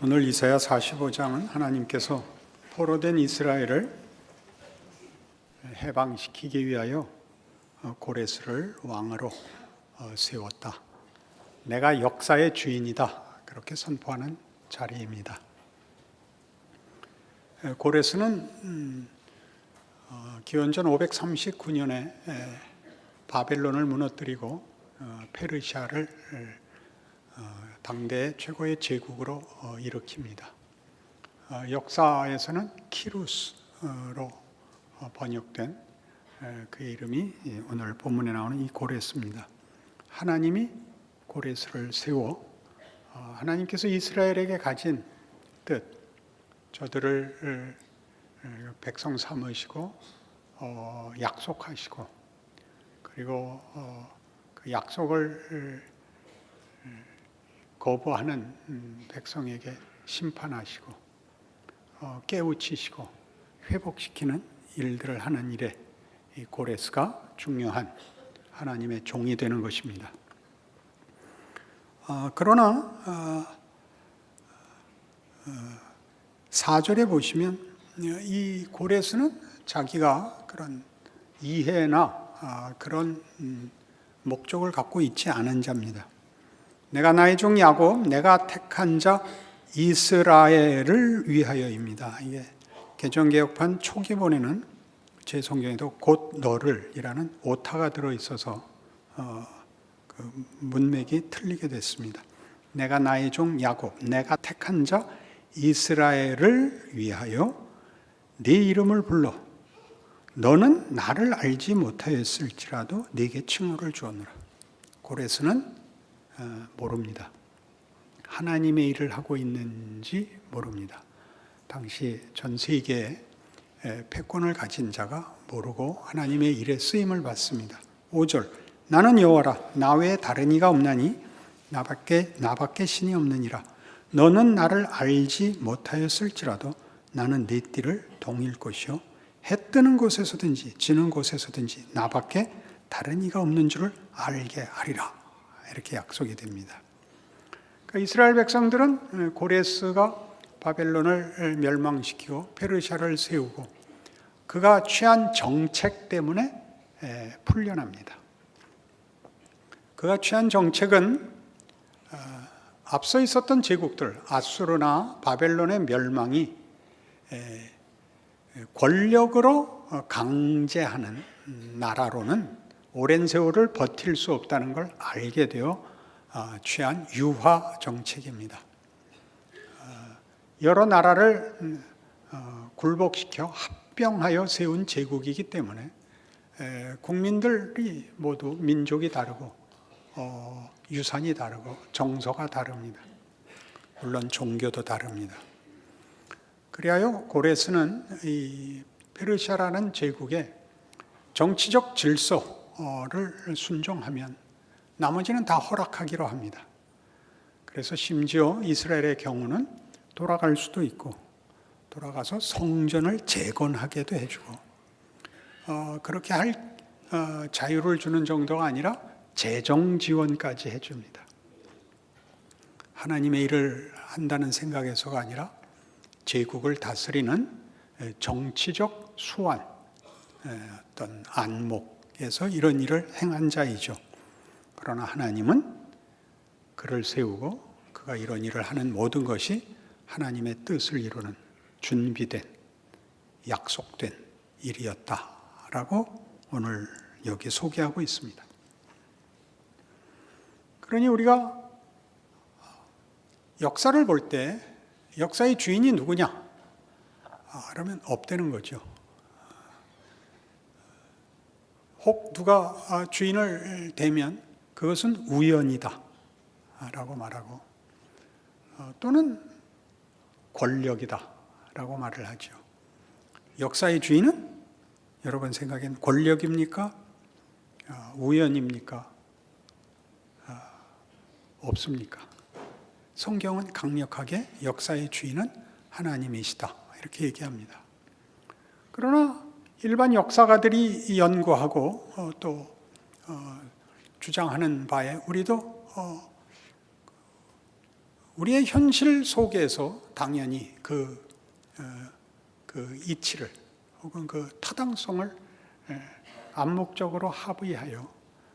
오늘 이사야 45장은 하나님께서 포로된 이스라엘을 해방시키기 위하여 고레스를 왕으로 세웠다. 내가 역사의 주인이다. 그렇게 선포하는 자리입니다. 고레스는 기원전 539년에 바벨론을 무너뜨리고 페르시아를 당대 최고의 제국으로 일으킵니다. 역사에서는 키루스로 번역된 그의 이름이 오늘 본문에 나오는 이 고레스입니다. 하나님이 고레스를 세워 하나님께서 이스라엘에게 가진 뜻, 저들을 백성 삼으시고 약속하시고, 그리고 그 약속을 거부하는 백성에게 심판하시고 깨우치시고 회복시키는 일들을 하는 일에 이 고레스가 중요한 하나님의 종이 되는 것입니다. 그러나 4절에 보시면 이 고레스는 자기가 그런 이해나 그런 목적을 갖고 있지 않은 자입니다. 내가 나의 종 야곱, 내가 택한 자 이스라엘을 위하여입니다. 이게 개정개혁판 초기본에는 제 성경에도 곧 너를 이라는 오타가 들어있어서 그 문맥이 틀리게 됐습니다. 내가 나의 종 야곱, 내가 택한 자 이스라엘을 위하여 네 이름을 불러 너는 나를 알지 못하였을지라도 네게 칭호를 주었노라. 고레스는 모릅니다. 하나님의 일을 하고 있는지 모릅니다. 당시 전 세계에 패권을 가진 자가 모르고 하나님의 일에 쓰임을 받습니다. 5절 나는 여호와라 나 외에 다른 이가 없나니 나밖에 신이 없느니라. 너는 나를 알지 못하였을지라도 나는 네 띠를 동일 것이요 해 뜨는 곳에서든지 지는 곳에서든지 나밖에 다른 이가 없는 줄을 알게 하리라. 이렇게 약속이 됩니다. 그러니까 이스라엘 백성들은 고레스가 바벨론을 멸망시키고 페르시아를 세우고 그가 취한 정책 때문에 풀려납니다. 그가 취한 정책은 앞서 있었던 제국들 아수르나 바벨론의 멸망이 권력으로 강제하는 나라로는 오랜 세월을 버틸 수 없다는 걸 알게 되어 취한 유화 정책입니다. 여러 나라를 굴복시켜 합병하여 세운 제국이기 때문에 국민들이 모두 민족이 다르고 유산이 다르고 정서가 다릅니다. 물론 종교도 다릅니다. 그리하여 고레스는 이 페르시아라는 제국의 정치적 질서를 순종하면 나머지는 다 허락하기로 합니다. 그래서 심지어 이스라엘의 경우는 돌아갈 수도 있고 돌아가서 성전을 재건하게도 해주고 그렇게 할 자유를 주는 정도가 아니라 재정 지원까지 해줍니다. 하나님의 일을 한다는 생각에서가 아니라 제국을 다스리는 정치적 수완, 어떤 안목에서 이런 일을 행한 자이죠. 그러나 하나님은 그를 세우고 그가 이런 일을 하는 모든 것이 하나님의 뜻을 이루는 준비된 약속된 일이었다라고 오늘 여기 소개하고 있습니다. 그러니 우리가 역사를 볼 때 역사의 주인이 누구냐? 그러면 없다는 거죠. 혹 누가 주인을 대면 그것은 우연이다 라고 말하고 또는 권력이다 라고 말을 하죠. 역사의 주인은 여러분 생각엔 권력입니까? 우연입니까? 없습니까? 성경은 강력하게 역사의 주인은 하나님이시다 이렇게 얘기합니다. 그러나 일반 역사가들이 연구하고 또 주장하는 바에 우리도 우리의 현실 속에서 당연히 그 이치를 혹은 그 타당성을 암묵적으로 합의하여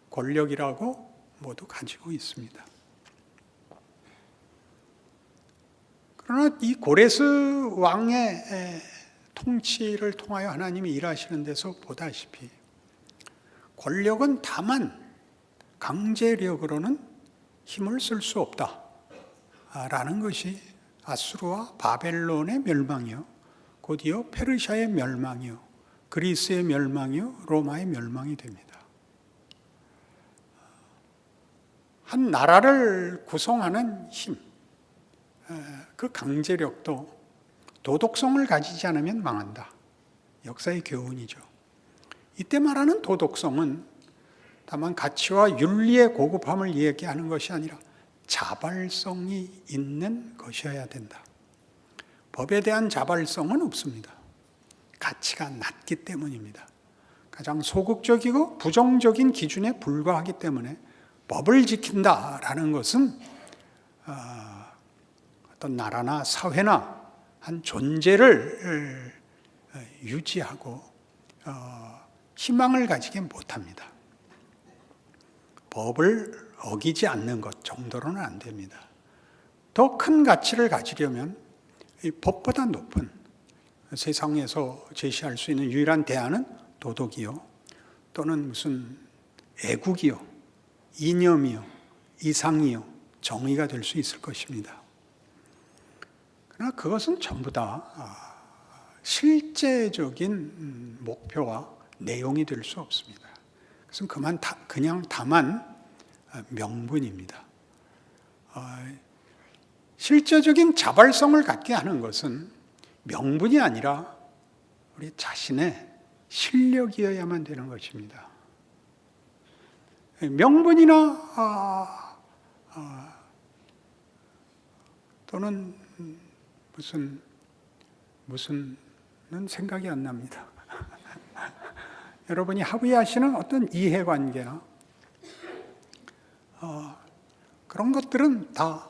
권력이라고 모두 가지고 있습니다. 그러나 이 고레스 왕의 통치를 통하여 하나님이 일하시는 데서 보다시피 권력은 다만 강제력으로는 힘을 쓸 수 없다라는 것이 아수르와 바벨론의 멸망이요, 곧이어 페르시아의 멸망이요, 그리스의 멸망이요, 로마의 멸망이 됩니다. 한 나라를 구성하는 힘, 그 강제력도 도덕성을 가지지 않으면 망한다. 역사의 교훈이죠. 이때 말하는 도덕성은 다만 가치와 윤리의 고급함을 얘기하는 것이 아니라 자발성이 있는 것이어야 된다. 법에 대한 자발성은 없습니다. 가치가 낮기 때문입니다. 가장 소극적이고 부정적인 기준에 불과하기 때문에 법을 지킨다라는 것은 어떤 나라나 사회나 한 존재를 유지하고 희망을 가지게 못합니다. 법을 어기지 않는 것 정도로는 안 됩니다. 더 큰 가치를 가지려면 이 법보다 높은 세상에서 제시할 수 있는 유일한 대안은 도덕이요, 또는 무슨 애국이요, 이념이요, 이상이요, 정의가 될 수 있을 것입니다. 그러나 그것은 전부 다 실제적인 목표와 내용이 될 수 없습니다. 그것은 그냥 다만 명분입니다. 실제적인 자발성을 갖게 하는 것은 명분이 아니라 우리 자신의 실력이어야만 되는 것입니다. 명분이나 또는 무슨은 생각이 안 납니다. 여러분이 합의하시는 어떤 이해관계나 그런 것들은 다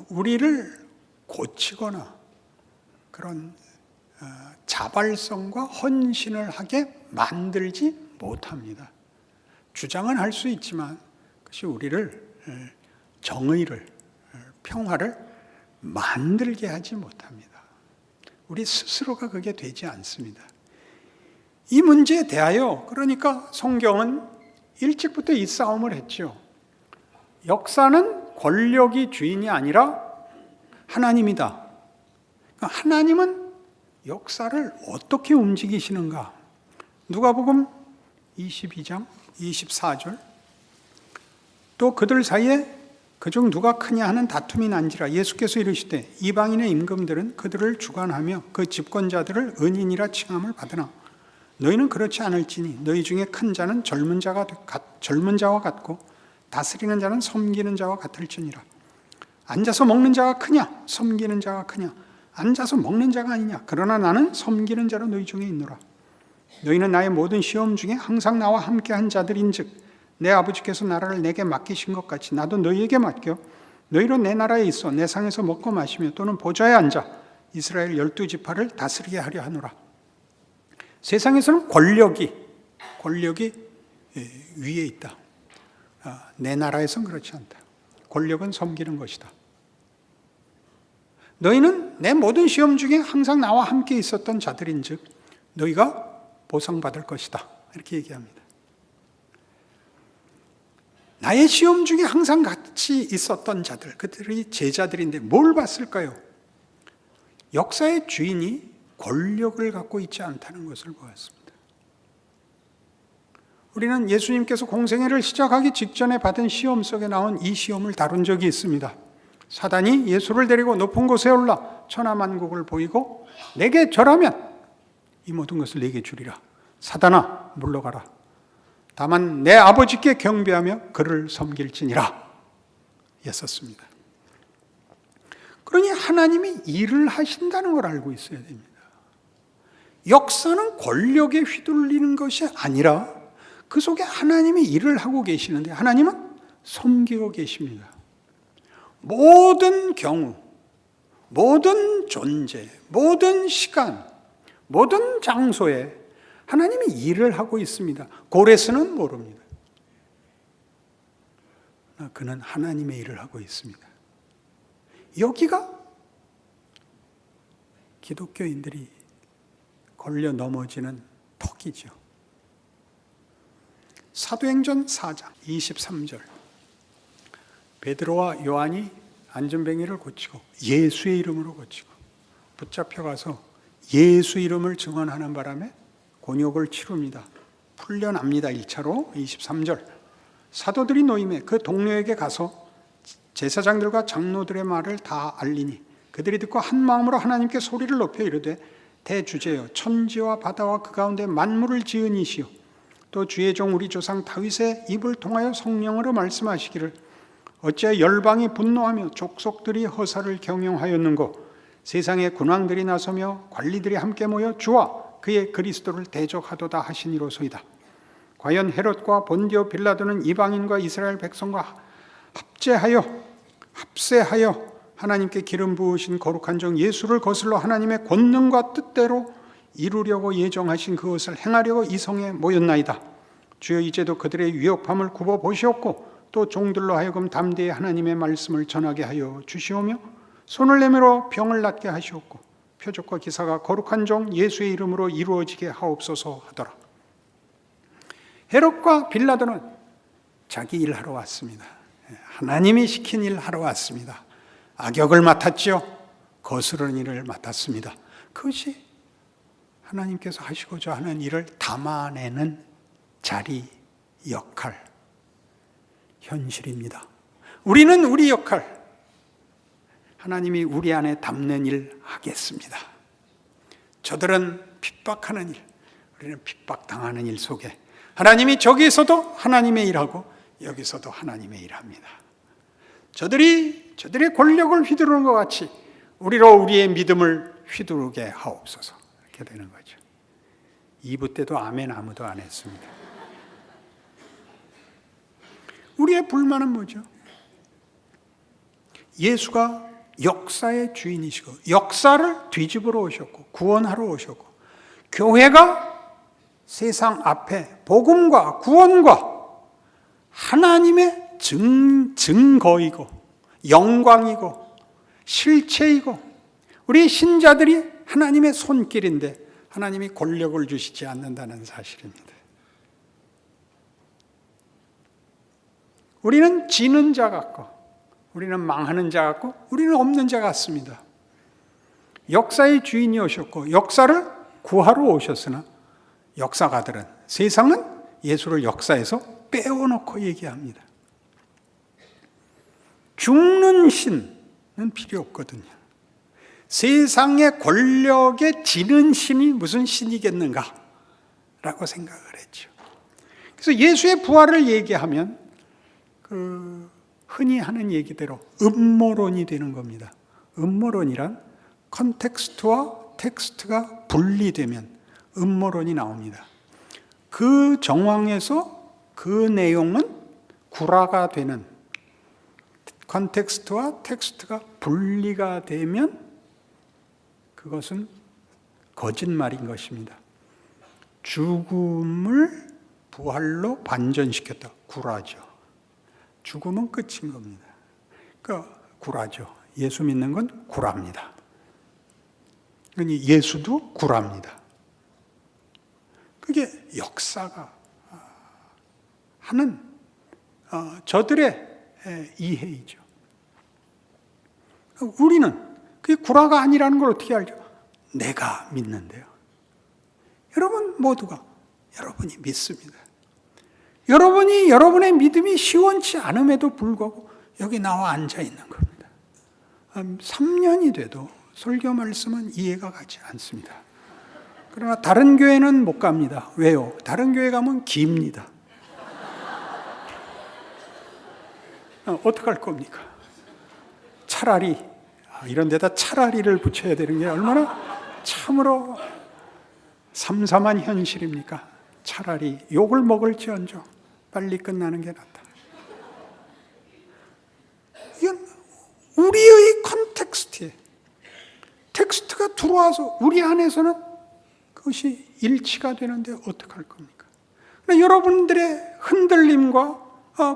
우리를 고치거나 그런 자발성과 헌신을 하게 만들지 못합니다. 주장은 할 수 있지만 그것이 우리를 정의를, 평화를 만들게 하지 못합니다. 우리 스스로가 그게 되지 않습니다. 이 문제에 대하여 그러니까 성경은 일찍부터 이 싸움을 했죠. 역사는 권력이 주인이 아니라 하나님이다. 하나님은 역사를 어떻게 움직이시는가? 누가복음 22장 24절, 또 그들 사이에 그중 누가 크냐 하는 다툼이 난지라 예수께서 이르시되 이방인의 임금들은 그들을 주관하며 그 집권자들을 은인이라 칭함을 받으나 너희는 그렇지 않을지니 너희 중에 큰 자는 젊은 자와 같고 다스리는 자는 섬기는 자와 같을지니라. 앉아서 먹는 자가 크냐 섬기는 자가 크냐? 앉아서 먹는 자가 아니냐? 그러나 나는 섬기는 자로 너희 중에 있노라. 너희는 나의 모든 시험 중에 항상 나와 함께한 자들인즉 내 아버지께서 나라를 내게 맡기신 것 같이 나도 너희에게 맡겨 너희로 내 나라에 있어 내 상에서 먹고 마시며 또는 보좌에 앉아 이스라엘 12지파를 다스리게 하려 하노라. 세상에서는 권력이 위에 있다. 내 나라에서는 그렇지 않다. 권력은 섬기는 것이다. 너희는 내 모든 시험 중에 항상 나와 함께 있었던 자들인즉 너희가 보상받을 것이다. 이렇게 얘기합니다. 나의 시험 중에 항상 같이 있었던 자들, 그들이 제자들인데 뭘 봤을까요? 역사의 주인이 권력을 갖고 있지 않다는 것을 보았습니다. 우리는 예수님께서 공생애를 시작하기 직전에 받은 시험 속에 나온 이 시험을 다룬 적이 있습니다. 사단이 예수를 데리고 높은 곳에 올라 천하만국을 보이고 내게 절하면 이 모든 것을 내게 주리라. 사단아 물러가라. 다만 내 아버지께 경배하며 그를 섬길지니라 였었습니다. 그러니 하나님이 일을 하신다는 걸 알고 있어야 됩니다. 역사는 권력에 휘둘리는 것이 아니라 그 속에 하나님이 일을 하고 계시는데 하나님은 섬기고 계십니다. 모든 경우, 모든 존재, 모든 시간, 모든 장소에 하나님이 일을 하고 있습니다. 고레스는 모릅니다. 그는 하나님의 일을 하고 있습니다. 여기가 기독교인들이 걸려 넘어지는 턱이죠. 사도행전 4장 23절, 베드로와 요한이 안전뱅이를 고치고 예수의 이름으로 고치고 붙잡혀가서 예수 이름을 증언하는 바람에 곤욕을 치릅니다. 풀려납니다. 1차로 23절, 사도들이 노임에 그 동료에게 가서 제사장들과 장로들의 말을 다 알리니 그들이 듣고 한 마음으로 하나님께 소리를 높여 이르되 대주제여 천지와 바다와 그 가운데 만물을 지은 이시여 또 주의 종 우리 조상 다윗의 입을 통하여 성령으로 말씀하시기를 어찌하여 열방이 분노하며 족속들이 허사를 경영하였는고 세상의 군왕들이 나서며 관리들이 함께 모여 주와 그의 그리스도를 대적하도다 하시니로소이다. 과연 헤롯과 본디오 빌라도는 이방인과 이스라엘 백성과 합세하여 하나님께 기름 부으신 거룩한 종 예수를 거슬러 하나님의 권능과 뜻대로 이루려고 예정하신 그것을 행하려고 이 성에 모였나이다. 주여 이제도 그들의 위협함을 굽어 보시옵고 또 종들로 하여금 담대히 하나님의 말씀을 전하게 하여 주시오며 손을 내밀어 병을 낫게 하시옵고 표적과 기사가 거룩한 종 예수의 이름으로 이루어지게 하옵소서 하더라. 헤롯과 빌라도는 자기 일하러 왔습니다. 하나님이 시킨 일 하러 왔습니다. 악역을 맡았지요. 거스르는 일을 맡았습니다. 그것이 하나님께서 하시고자 하는 일을 담아내는 자리, 역할, 현실입니다. 우리는 우리 역할, 하나님이 우리 안에 담는 일 하겠습니다. 저들은 핍박하는 일, 우리는 핍박당하는 일 속에 하나님이 저기서도 하나님의 일하고 여기서도 하나님의 일합니다. 저들의 권력을 휘두르는 것 같이 우리로 우리의 믿음을 휘두르게 하옵소서. 이렇게 되는 거죠. 2부 때도 아멘 아무도 안 했습니다. 우리의 불만은 뭐죠? 예수가 역사의 주인이시고 역사를 뒤집으러 오셨고 구원하러 오셨고 교회가 세상 앞에 복음과 구원과 하나님의 증거이고 영광이고 실체이고 우리 신자들이 하나님의 손길인데 하나님이 권력을 주시지 않는다는 사실입니다. 우리는 지는 자 같고 우리는 망하는 자 같고 우리는 없는 자 같습니다. 역사의 주인이 오셨고 역사를 구하러 오셨으나 역사가들은 세상은 예수를 역사에서 빼어놓고 얘기합니다. 죽는 신은 필요 없거든요. 세상의 권력에 지는 신이 무슨 신이겠는가 라고 생각을 했죠. 그래서 예수의 부활을 얘기하면 흔히 하는 얘기대로 음모론이 되는 겁니다. 음모론이란 컨텍스트와 텍스트가 분리되면 음모론이 나옵니다. 그 정황에서 그 내용은 구라가 되는, 컨텍스트와 텍스트가 분리가 되면 그것은 거짓말인 것입니다. 죽음을 부활로 반전시켰다. 구라죠. 죽음은 끝인 겁니다. 그러니까 구라죠. 예수 믿는 건 구라입니다. 예수도 구라입니다. 그게 역사가 하는 저들의 이해이죠. 우리는 그게 구라가 아니라는 걸 어떻게 알죠? 내가 믿는데요. 여러분 모두가 여러분이 믿습니다. 여러분이 여러분의 믿음이 시원치 않음에도 불구하고 여기 나와 앉아 있는 겁니다. 3년이 돼도 설교 말씀은 이해가 가지 않습니다. 그러나 다른 교회는 못 갑니다. 왜요? 다른 교회 가면 깁니다. 어떡할 겁니까? 차라리, 이런 데다 차라리를 붙여야 되는 게 얼마나 참으로 삼삼한 현실입니까? 차라리 욕을 먹을지언정 빨리 끝나는 게 낫다. 이건 들어와서 우리 안에서는 그것이 일치가 되는데 어떡할 겁니까? 여러분들의 흔들림과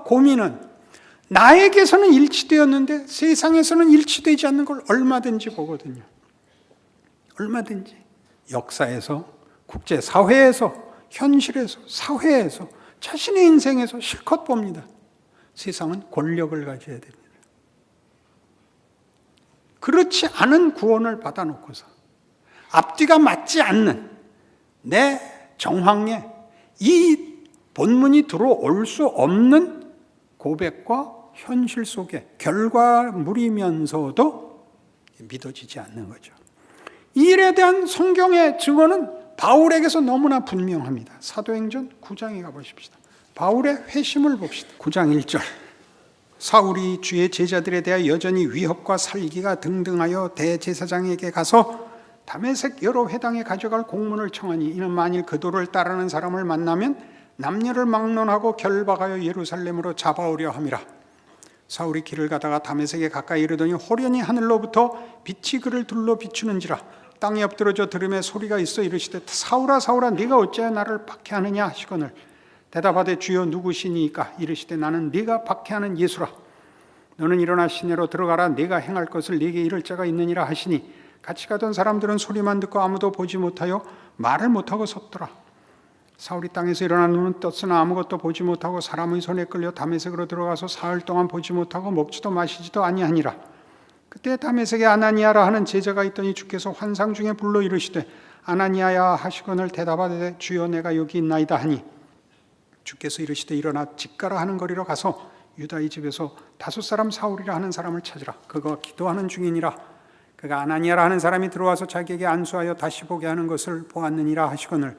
고민은 나에게서는 일치되었는데 세상에서는 일치되지 않는 걸 얼마든지 보거든요. 얼마든지. 역사에서, 국제사회에서, 현실에서, 사회에서, 자신의 인생에서 실컷 봅니다. 세상은 권력을 가져야 됩니다. 그렇지 않은 구원을 받아놓고서 앞뒤가 맞지 않는 내 정황에 이 본문이 들어올 수 없는 고백과 현실 속에 결과물이면서도 믿어지지 않는 거죠. 이 일에 대한 성경의 증언은 바울에게서 너무나 분명합니다. 사도행전 9장에 가보십시다. 바울의 회심을 봅시다. 9장 1절. 사울이 주의 제자들에 대하여 여전히 위협과 살기가 등등하여 대제사장에게 가서 다메섹 여러 회당에 가져갈 공문을 청하니 이는 만일 그 도를 따르는 사람을 만나면 남녀를 막론하고 결박하여 예루살렘으로 잡아오려 함이라. 사울이 길을 가다가 다메섹에 가까이 이르더니 호련히 하늘로부터 빛이 그를 둘러 비추는지라. 땅에 엎드러져 들음에 소리가 있어 이르시되 사울아 사울아 네가 어찌하여 나를 박해하느냐 하시거늘 대답하되 주여 누구시니까 이르시되 나는 네가 박해하는 예수라. 너는 일어나 시내로 들어가라. 네가 행할 것을 네게 이를 자가 있느니라 하시니 같이 가던 사람들은 소리만 듣고 아무도 보지 못하여 말을 못하고 섰더라. 사울이 땅에서 일어난 눈은 떴으나 아무것도 보지 못하고 사람의 손에 끌려 다메섹으로 들어가서 사흘 동안 보지 못하고 먹지도 마시지도 아니하니라. 그때 다메섹에 아나니아라 하는 제자가 있더니 주께서 환상 중에 불러 이르시되 아나니아야 하시거늘 대답하되 주여 내가 여기 있나이다 하니 주께서 이르시되 일어나 집 가라 하는 거리로 가서 유다의 집에서 5 사람 사울이라 하는 사람을 찾으라. 그가 기도하는 중이니라. 그가 아나니아라 하는 사람이 들어와서 자기에게 안수하여 다시 보게 하는 것을 보았느니라 하시거늘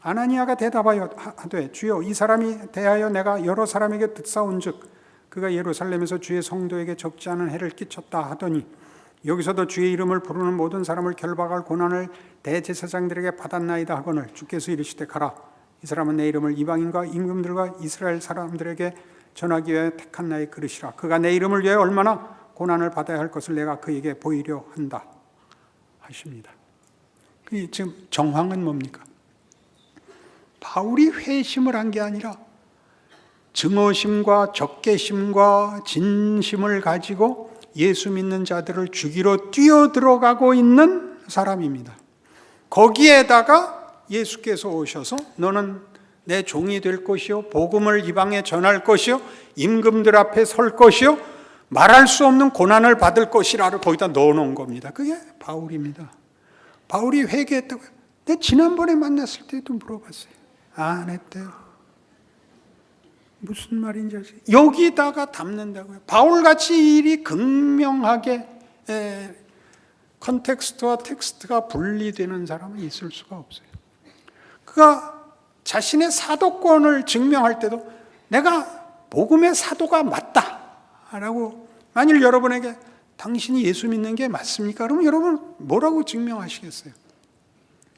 아나니아가 대답하여 하되 주여 이 사람이 대하여 내가 여러 사람에게 듣사온즉 그가 예루살렘에서 주의 성도에게 적지 않은 해를 끼쳤다 하더니 여기서도 주의 이름을 부르는 모든 사람을 결박할 고난을 대제사장들에게 받았나이다 하거늘 주께서 이르시되 가라. 이 사람은 내 이름을 이방인과 임금들과 이스라엘 사람들에게 전하기 위해 택한 나의 그릇이라. 그가 내 이름을 위해 얼마나 고난을 받아야 할 것을 내가 그에게 보이려 한다 하십니다. 지금 정황은 뭡니까? 바울이 회심을 한 게 아니라 증오심과 적개심과 진심을 가지고 예수 믿는 자들을 죽이러 뛰어들어가고 있는 사람입니다. 거기에다가 예수께서 오셔서 너는 내 종이 될 것이요 복음을 이방에 전할 것이요 임금들 앞에 설 것이요 말할 수 없는 고난을 받을 것이라를 거기다 넣어놓은 겁니다. 그게 바울입니다. 바울이 회개했다고. 내가 지난번에 만났을 때도 물어봤어요. 안 했대요. 무슨 말인지 아세요? 여기다가 담는다고요. 바울같이 이 일이 극명하게 컨텍스트와 텍스트가 분리되는 사람은 있을 수가 없어요. 그가 자신의 사도권을 증명할 때도 내가 복음의 사도가 맞다라고 만일 여러분에게 당신이 예수 믿는 게 맞습니까? 그러면 여러분 뭐라고 증명하시겠어요?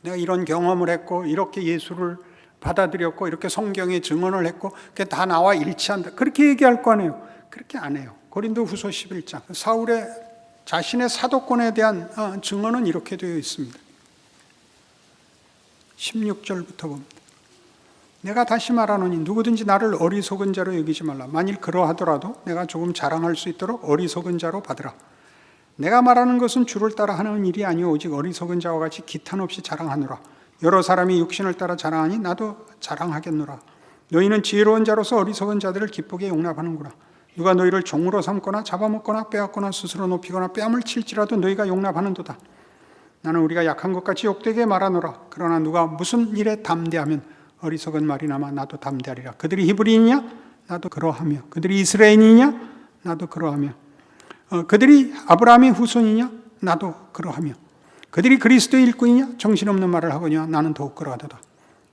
내가 이런 경험을 했고 이렇게 예수를 받아들였고 이렇게 성경에 증언을 했고 그게 다 나와 일치한다. 그렇게 얘기할 거 아니에요. 그렇게 안 해요. 고린도후서 11장 사울의 자신의 사도권에 대한 증언은 이렇게 되어 있습니다. 16절부터 봅니다. 내가 다시 말하노니 누구든지 나를 어리석은 자로 여기지 말라. 만일 그러하더라도 내가 조금 자랑할 수 있도록 어리석은 자로 받으라. 내가 말하는 것은 주를 따라 하는 일이 아니오 오직 어리석은 자와 같이 기탄 없이 자랑하노라. 여러 사람이 육신을 따라 자랑하니 나도 자랑하겠노라. 너희는 지혜로운 자로서 어리석은 자들을 기쁘게 용납하는구나. 누가 너희를 종으로 삼거나 잡아먹거나 빼앗거나 스스로 높이거나 뺨을 칠지라도 너희가 용납하는도다. 나는 우리가 약한 것 같이 욕되게 말하노라. 그러나 누가 무슨 일에 담대하면 어리석은 말이나마 나도 담대하리라. 그들이 히브리인이냐? 나도 그러하며. 그들이 이스라엘이냐? 나도 그러하며. 그들이 아브라함의 후손이냐? 나도 그러하며. 그들이 그리스도의 일꾼이냐? 정신없는 말을 하거냐? 나는 더욱 그러하도다.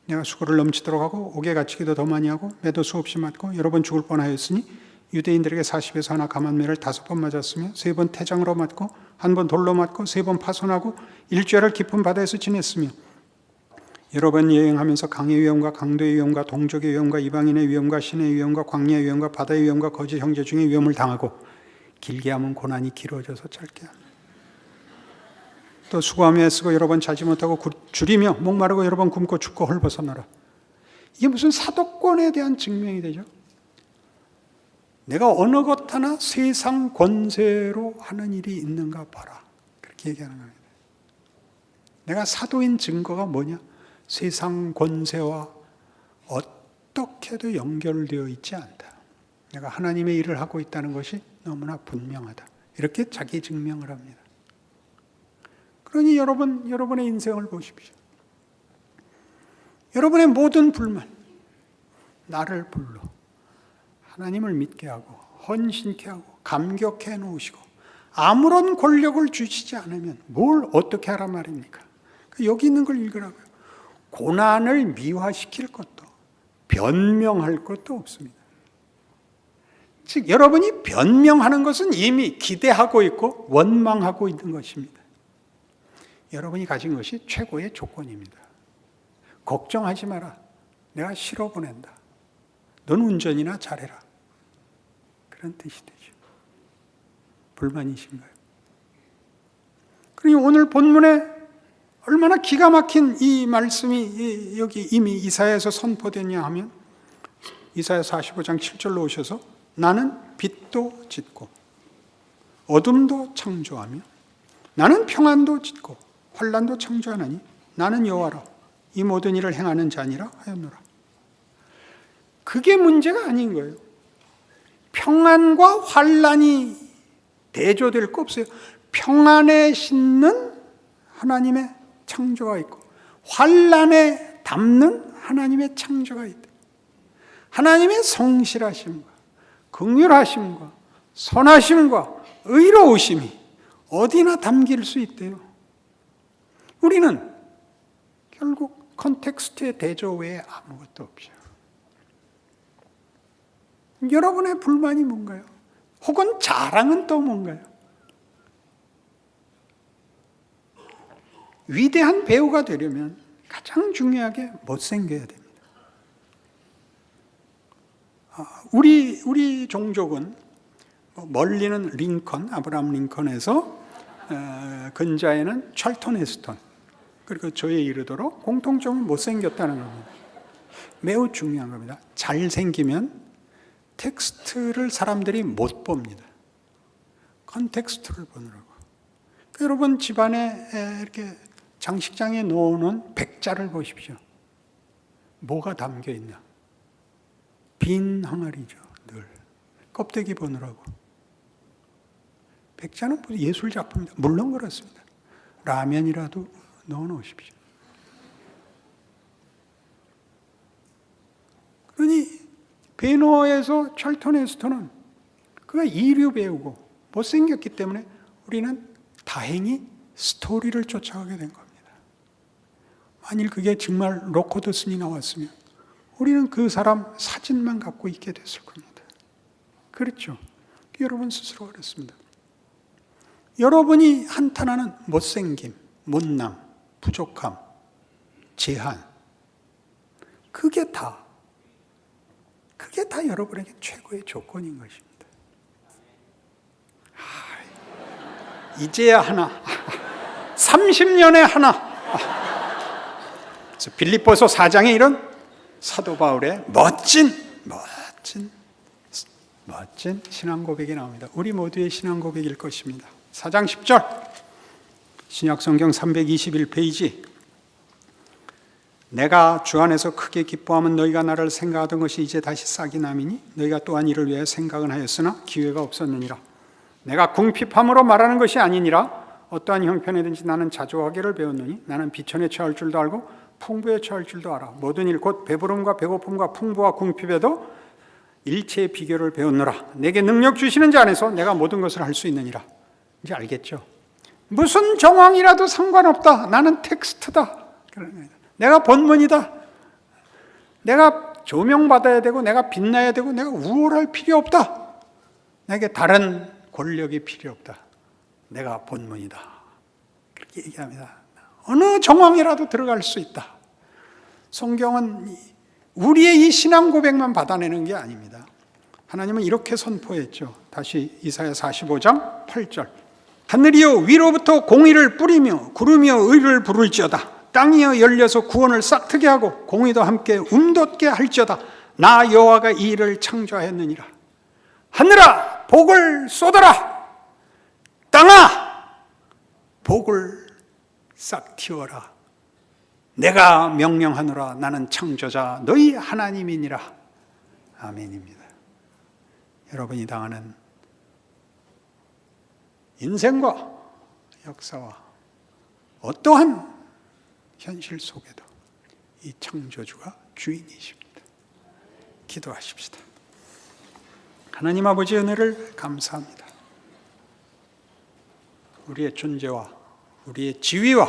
내가 수고를 넘치도록 하고 옥에 갇히기도 더 많이 하고 매도 수없이 맞고 여러 번 죽을 뻔하였으니 유대인들에게 40에서 하나 감한매를 5번 맞았으며 3번 태장으로 맞고 1번 돌로 맞고 3번 파손하고 일주일을 깊은 바다에서 지냈으며 여러 번 여행하면서 강의 위험과 강도의 위험과 동족의 위험과 이방인의 위험과 신의 위험과 광야의 위험과 바다의 위험과 거짓 형제 중에 위험을 당하고 길게 하면 고난이 길어져서 짧게 합니다. 또 수고하며 애쓰고 여러 번 자지 못하고 줄이며 목마르고 여러 번 굶고 죽고 헐벗어너라. 이게 무슨 사도권에 대한 증명이 되죠? 내가 어느 것 하나 세상 권세로 하는 일이 있는가 봐라. 그렇게 얘기하는 겁니다. 내가 사도인 증거가 뭐냐? 세상 권세와 어떻게도 연결되어 있지 않다. 내가 하나님의 일을 하고 있다는 것이 너무나 분명하다. 이렇게 자기 증명을 합니다. 그러니 여러분의 인생을 보십시오. 여러분의 모든 불만, 나를 불러 하나님을 믿게 하고 헌신케 하고 감격해 놓으시고 아무런 권력을 주시지 않으면 뭘 어떻게 하란 말입니까? 여기 있는 걸 읽으라고요. 고난을 미화시킬 것도 변명할 것도 없습니다. 즉 여러분이 변명하는 것은 이미 기대하고 있고 원망하고 있는 것입니다. 여러분이 가진 것이 최고의 조건입니다. 걱정하지 마라. 내가 실어 보낸다. 넌 운전이나 잘해라. 그런 뜻이 되죠. 불만이신가요? 그러니 오늘 본문에 얼마나 기가 막힌 이 말씀이 여기 이미 이사야에서 선포됐냐 하면 이사야 45장 7절로 오셔서 나는 빛도 짓고 어둠도 창조하며 나는 평안도 짓고 환난도 창조하나니 나는 여호와라 이 모든 일을 행하는 자니라 하였노라. 그게 문제가 아닌 거예요. 평안과 환난이 대조될 거 없어요. 평안에 싣는 하나님의 창조가 있고 환난에 담는 하나님의 창조가 있다. 하나님의 성실하심과 긍휼하심과 선하심과 의로우심이 어디나 담길 수 있대요. 우리는 결국 컨텍스트의 대조 외에 아무것도 없죠. 여러분의 불만이 뭔가요? 혹은 자랑은 또 뭔가요? 위대한 배우가 되려면 가장 중요하게 못생겨야 됩니다. 우리 종족은 멀리는 링컨, 아브라함 링컨에서 근자에는 찰턴 헤스턴, 그리고 저에 이르도록 공통점은 못생겼다는 겁니다. 매우 중요한 겁니다. 잘생기면 텍스트를 사람들이 못 봅니다. 컨텍스트를 보느라고. 여러분 집안에 이렇게 장식장에 놓는 백자를 보십시오. 뭐가 담겨 있나? 빈 항아리죠. 늘 껍데기 보느라고. 백자는 예술 작품입니다. 물론 그렇습니다. 라면이라도 넣어 놓으십시오. 그러니 베너에서 찰턴 헤스턴은 그가 이류 배우고 못생겼기 때문에 우리는 다행히 스토리를 쫓아가게 된 겁니다. 만일 그게 정말 로코드슨이 나왔으면 우리는 그 사람 사진만 갖고 있게 됐을 겁니다. 그렇죠? 여러분 스스로 그렇습니다. 여러분이 한탄하는 못생김, 못남, 부족함, 제한, 그게 다 여러분에게 최고의 조건인 것입니다. 이제야 하나, 30년에 하나. 그래서 빌립보서 4장에 이런 사도 바울의 멋진 신앙 고백이 나옵니다. 우리 모두의 신앙 고백일 것입니다. 4장 10절 신약성경 321페이지. 내가 주 안에서 크게 기뻐하면 너희가 나를 생각하던 것이 이제 다시 싹이 남이니 너희가 또한 이를 위해 생각은 하였으나 기회가 없었느니라. 내가 궁핍함으로 말하는 것이 아니니라. 어떠한 형편이든지 나는 자조하기를 배웠느니 나는 비천에 처할 줄도 알고 풍부에 처할 줄도 알아. 모든 일 곧 배부름과 배고픔과 풍부와 궁핍에도 일체의 비결을 배웠노라. 내게 능력 주시는 자 안에서 내가 모든 것을 할 수 있느니라. 이제 알겠죠? 무슨 정황이라도 상관없다. 나는 텍스트다. 내가 본문이다. 내가 조명받아야 되고 내가 빛나야 되고 내가 우월할 필요 없다. 내게 다른 권력이 필요 없다. 내가 본문이다. 그렇게 얘기합니다. 어느 정황이라도 들어갈 수 있다. 성경은 우리의 이 신앙 고백만 받아내는 게 아닙니다. 하나님은 이렇게 선포했죠. 다시 이사야 45장 8절. 하늘이여 위로부터 공의를 뿌리며 구름이여 의를 부를지어다. 땅이여 열려서 구원을 싹트게 하고 공의도 함께 움돋게 할지어다. 나 여호와가 이 일을 창조하였느니라. 하늘아 복을 쏟아라. 땅아 복을 싹 틔워라. 내가 명령하노라. 나는 창조자 너희 하나님이니라. 아멘입니다. 여러분이 당하는 인생과 역사와 어떠한 현실 속에도 이 창조주가 주인이십니다. 기도하십시다. 하나님 아버지 은혜를 감사합니다. 우리의 존재와 우리의 지위와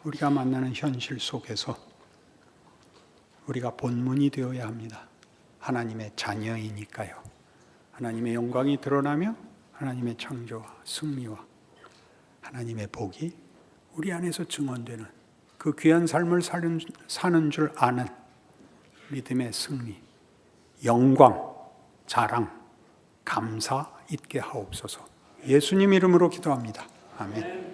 우리가 만나는 현실 속에서 우리가 본문이 되어야 합니다. 하나님의 자녀이니까요. 하나님의 영광이 드러나며 하나님의 창조와 승리와 하나님의 복이 우리 안에서 증언되는 그 귀한 삶을 사는 줄 아는 믿음의 승리, 영광, 자랑, 감사 있게 하옵소서. 예수님 이름으로 기도합니다. 아멘.